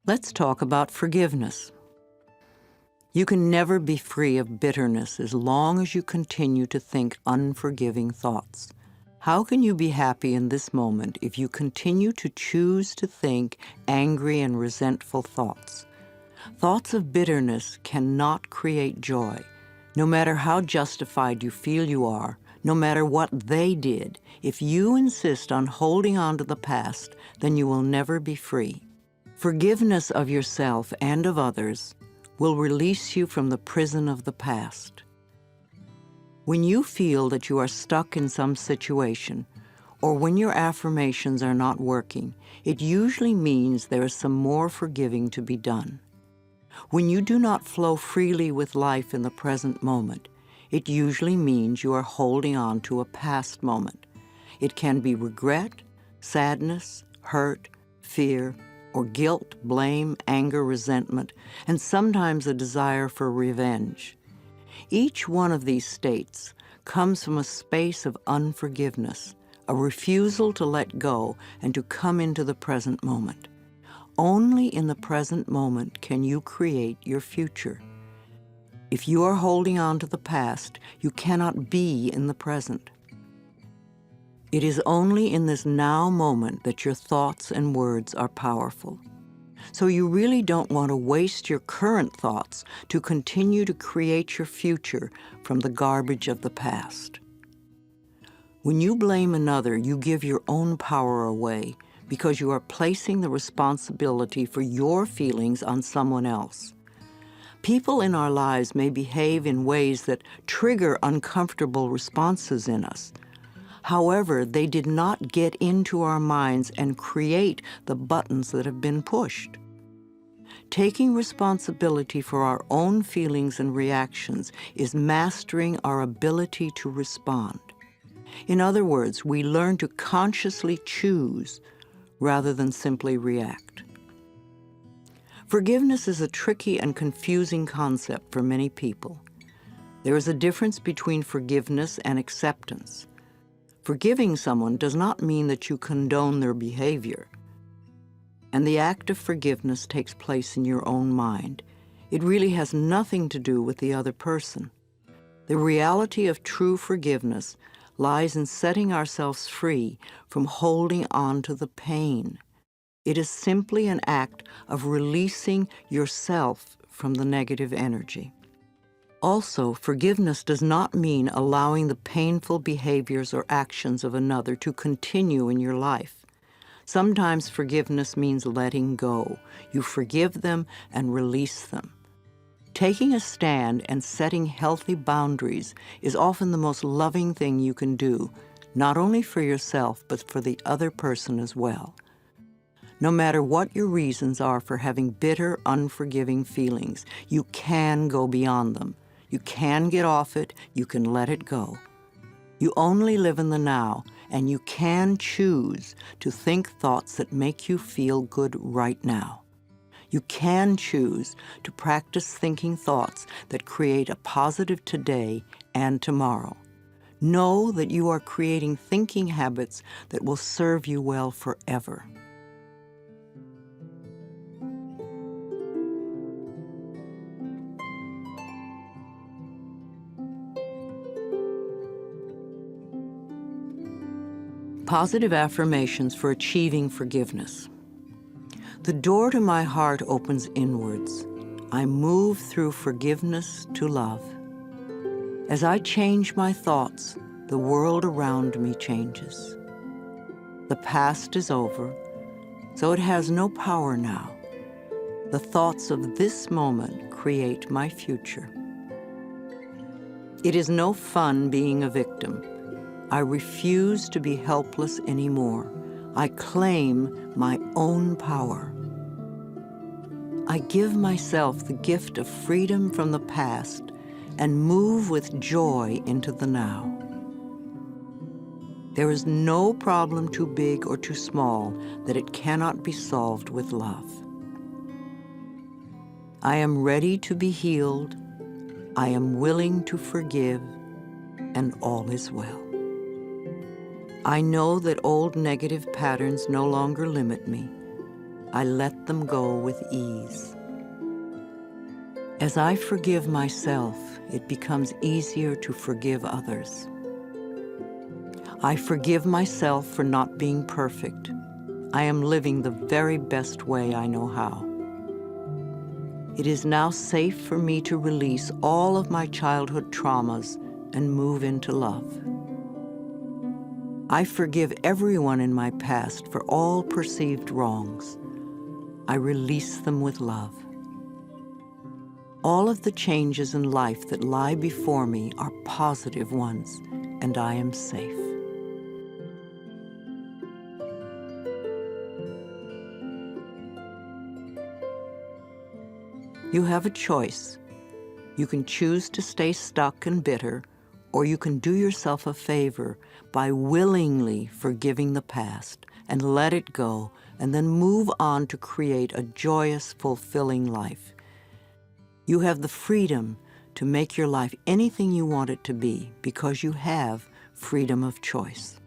Let's talk about forgiveness. You can never be free of bitterness as long as you continue to think unforgiving thoughts. How can you be happy in this moment if you continue to choose to think angry and resentful thoughts? Thoughts of bitterness cannot create joy. No matter how justified you feel you are, no matter what they did, if you insist on holding on to the past, then you will never be free. Forgiveness of yourself and of others will release you from the prison of the past. When you feel that you are stuck in some situation, or when your affirmations are not working, it usually means there is some more forgiving to be done. When you do not flow freely with life in the present moment, it usually means you are holding on to a past moment. It can be regret, sadness, hurt, fear, or guilt, blame, anger, resentment, and sometimes a desire for revenge. Each one of these states comes from a space of unforgiveness, a refusal to let go and to come into the present moment. Only in the present moment can you create your future. If you are holding on to the past, you cannot be in the present. It is only in this now moment that your thoughts and words are powerful. So you really don't want to waste your current thoughts to continue to create your future from the garbage of the past. When you blame another, you give your own power away because you are placing the responsibility for your feelings on someone else. People in our lives may behave in ways that trigger uncomfortable responses in us. However, they did not get into our minds and create the buttons that have been pushed. Taking responsibility for our own feelings and reactions is mastering our ability to respond. In other words, we learn to consciously choose rather than simply react. Forgiveness is a tricky and confusing concept for many people. There is a difference between forgiveness and acceptance. Forgiving someone does not mean that you condone their behavior. And the act of forgiveness takes place in your own mind. It really has nothing to do with the other person. The reality of true forgiveness lies in setting ourselves free from holding on to the pain. It is simply an act of releasing yourself from the negative energy. Also, forgiveness does not mean allowing the painful behaviors or actions of another to continue in your life. Sometimes forgiveness means letting go. You forgive them and release them. Taking a stand and setting healthy boundaries is often the most loving thing you can do, not only for yourself, but for the other person as well. No matter what your reasons are for having bitter, unforgiving feelings, you can go beyond them. You can get off it, you can let it go. You only live in the now, and you can choose to think thoughts that make you feel good right now. You can choose to practice thinking thoughts that create a positive today and tomorrow. Know that you are creating thinking habits that will serve you well forever. Positive affirmations for achieving forgiveness. The door to my heart opens inwards. I move through forgiveness to love. As I change my thoughts, the world around me changes. The past is over, so it has no power now. The thoughts of this moment create my future. It is no fun being a victim. I refuse to be helpless anymore. I claim my own power. I give myself the gift of freedom from the past and move with joy into the now. There is no problem too big or too small that it cannot be solved with love. I am ready to be healed. I am willing to forgive, and all is well. I know that old negative patterns no longer limit me. I let them go with ease. As I forgive myself, it becomes easier to forgive others. I forgive myself for not being perfect. I am living the very best way I know how. It is now safe for me to release all of my childhood traumas and move into love. I forgive everyone in my past for all perceived wrongs. I release them with love. All of the changes in life that lie before me are positive ones, and I am safe. You have a choice. You can choose to stay stuck and bitter, or you can do yourself a favor by willingly forgiving the past and let it go, and then move on to create a joyous, fulfilling life. You have the freedom to make your life anything you want it to be because you have freedom of choice.